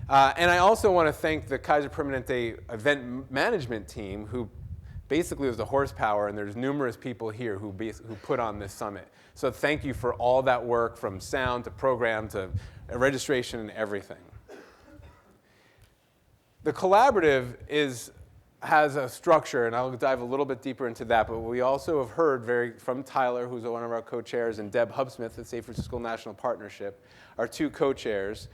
And I also want to thank the Kaiser Permanente event management team, who basically was the horsepower, and there's numerous people here who put on this summit. So thank you for all that work, from sound to program to registration and everything. The collaborative has a structure, and I'll dive a little bit deeper into that, but we also have heard from Tyler, who's one of our co-chairs, and Deb Hubsmith at Safe School National Partnership, our two co-chairs.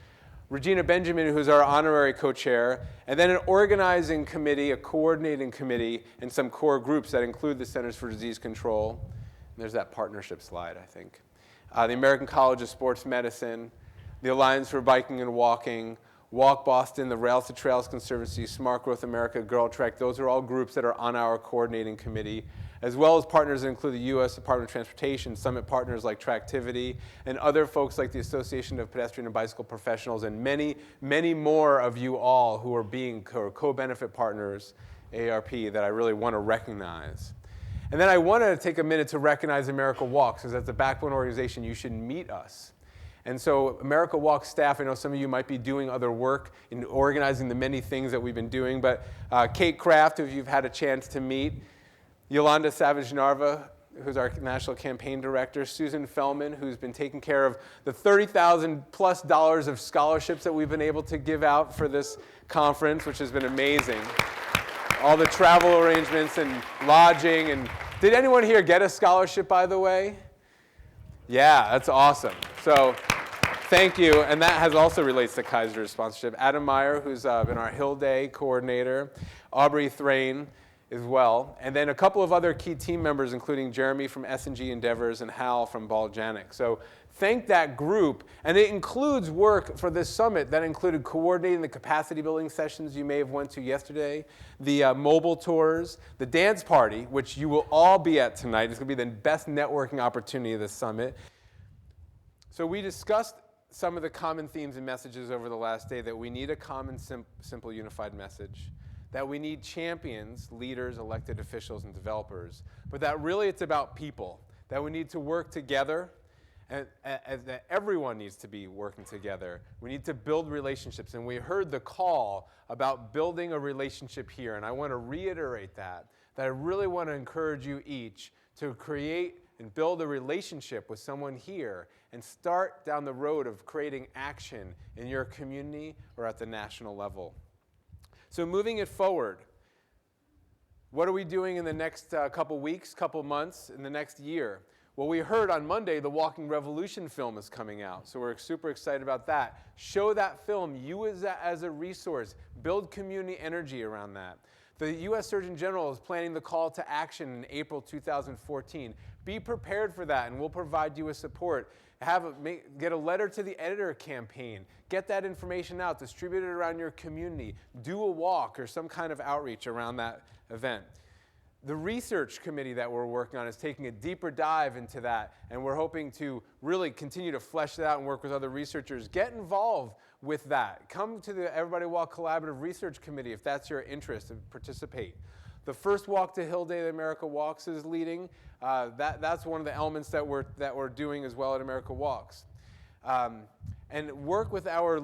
Regina Benjamin, who's our honorary co-chair, and then an organizing committee, a coordinating committee, and some core groups that include the Centers for Disease Control. And there's that partnership slide, I think. The American College of Sports Medicine, the Alliance for Biking and Walking, Walk Boston, the Rails to Trails Conservancy, Smart Growth America, Girl Trek. Those are all groups that are on our coordinating committee, as well as partners that include the U.S. Department of Transportation, summit partners like Tractivity, and other folks like the Association of Pedestrian and Bicycle Professionals, and many, many more of you all who are co-benefit partners, AARP, that I really want to recognize. And then I want to take a minute to recognize America Walks, because as a backbone organization, you should meet us. And so America Walks staff, I know some of you might be doing other work in organizing the many things that we've been doing, but Kate Kraft, who you've had a chance to meet, Yolanda Savage-Narva, who's our national campaign director, Susan Fellman, who's been taking care of the $30,000+ of scholarships that we've been able to give out for this conference, which has been amazing. All the travel arrangements and lodging. And did anyone here get a scholarship, by the way? Yeah, that's awesome. So thank you. And that has also relates to Kaiser's sponsorship. Adam Meyer, who's been our Hill Day coordinator, Aubrey Thrain as well, and then a couple of other key team members, including Jeremy from S&G Endeavors and Hal from Balgenic. So thank that group. And it includes work for this summit that included coordinating the capacity building sessions you may have went to yesterday, the mobile tours, the dance party, which you will all be at tonight. It's going to be the best networking opportunity of this summit. So we discussed some of the common themes and messages over the last day, that we need a common, simple, unified message, that we need champions, leaders, elected officials, and developers, but that really it's about people, that we need to work together, and that everyone needs to be working together. We need to build relationships, and we heard the call about building a relationship here, and I want to reiterate that I really want to encourage you each to create and build a relationship with someone here and start down the road of creating action in your community or at the national level. So moving it forward, what are we doing in the next couple weeks, couple months, in the next year? Well, we heard on Monday the Walking Revolution film is coming out, so we're super excited about that. Show that film, use that as a resource, build community energy around that. The U.S. Surgeon General is planning the call to action in April 2014. Be prepared for that, and we'll provide you with support. Get a letter to the editor campaign. Get that information out. Distribute it around your community. Do a walk or some kind of outreach around that event. The research committee that we're working on is taking a deeper dive into that, and we're hoping to really continue to flesh that out and work with other researchers. Get involved with that. Come to the Everybody Walk Collaborative Research Committee if that's your interest, and participate. The first Walk to Hill Day that America Walks is leading. That's one of the elements that we're doing as well at America Walks. And work with our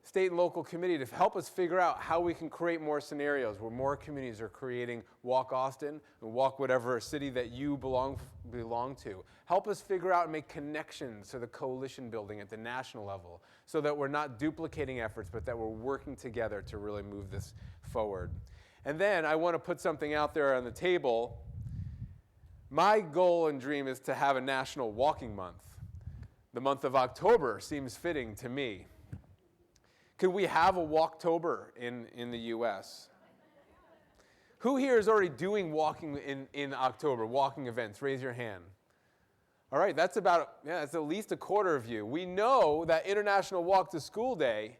state and local committee to help us figure out how we can create more scenarios where more communities are creating Walk Austin and Walk whatever city that you belong to. Help us figure out and make connections to the coalition building at the national level so that we're not duplicating efforts, but that we're working together to really move this forward. And then I want to put something out there on the table. My goal and dream is to have a national walking month. The month of October seems fitting to me. Could we have a Walktober in the U.S.? Who here is already doing walking in October, walking events? Raise your hand. All right, that's at least a quarter of you. We know that International Walk to School Day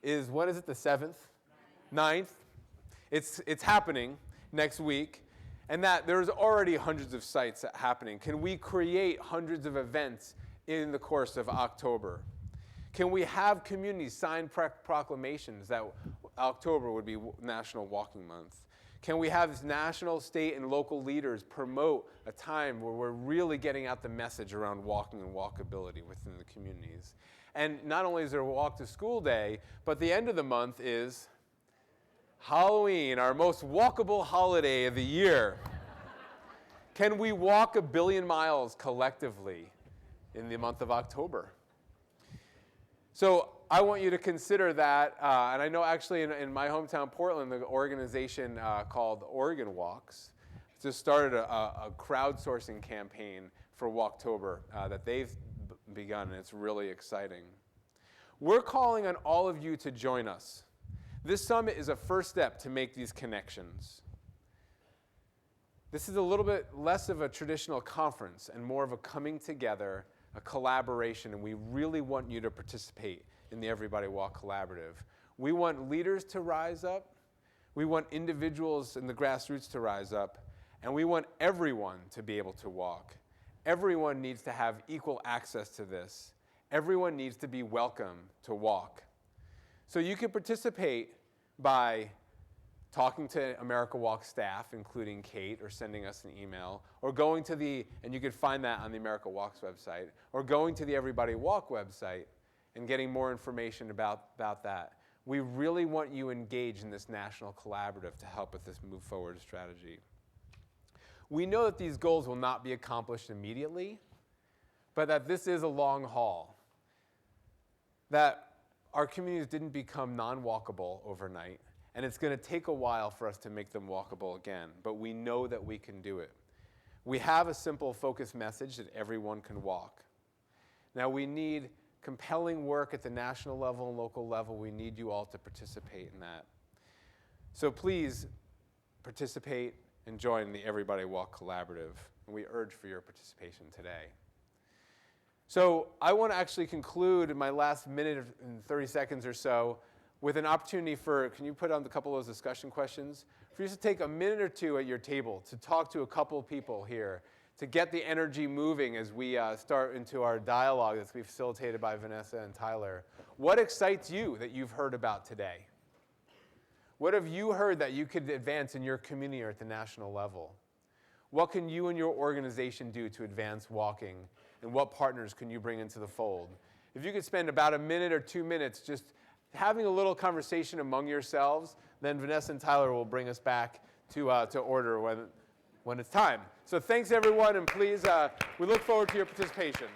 is, what is it, the 7th? 9th? It's happening next week, and that there's already hundreds of sites happening. Can we create hundreds of events in the course of October? Can we have communities sign proclamations that October would be National Walking Month? Can we have national, state, and local leaders promote a time where we're really getting out the message around walking and walkability within the communities? And not only is there a Walk to School Day, but the end of the month is Halloween, our most walkable holiday of the year. Can we walk 1 billion miles collectively in the month of October? So I want you to consider that, and I know actually in my hometown, Portland, the organization called Oregon Walks just started a crowdsourcing campaign for Walktober that they've begun, and it's really exciting. We're calling on all of you to join us. This summit is a first step to make these connections. This is a little bit less of a traditional conference and more of a coming together, a collaboration, and we really want you to participate in the Everybody Walk Collaborative. We want leaders to rise up, we want individuals in the grassroots to rise up, and we want everyone to be able to walk. Everyone needs to have equal access to this. Everyone needs to be welcome to walk. So you can participate by talking to America Walk staff, including Kate, or sending us an email, or going to and you can find that on the America Walks website, or going to the Everybody Walk website and getting more information about that. We really want you engaged in this national collaborative to help with this move forward strategy. We know that these goals will not be accomplished immediately, but that this is a long haul. That our communities didn't become non-walkable overnight, and it's going to take a while for us to make them walkable again, but we know that we can do it. We have a simple, focused message that everyone can walk. Now we need compelling work at the national level and local level. We need you all to participate in that. So please participate and join the Everybody Walk Collaborative, and we urge for your participation today. So I want to actually conclude in my last minute and 30 seconds or so with an opportunity for, can you put on a couple of those discussion questions? For you to take a minute or two at your table to talk to a couple of people here, to get the energy moving as we start into our dialogue that's going to be facilitated by Vanessa and Tyler. What excites you that you've heard about today? What have you heard that you could advance in your community or at the national level? What can you and your organization do to advance walking? And what partners can you bring into the fold? If you could spend about a minute or 2 minutes just having a little conversation among yourselves, then Vanessa and Tyler will bring us back to order when it's time. So thanks, everyone, and please, we look forward to your participation.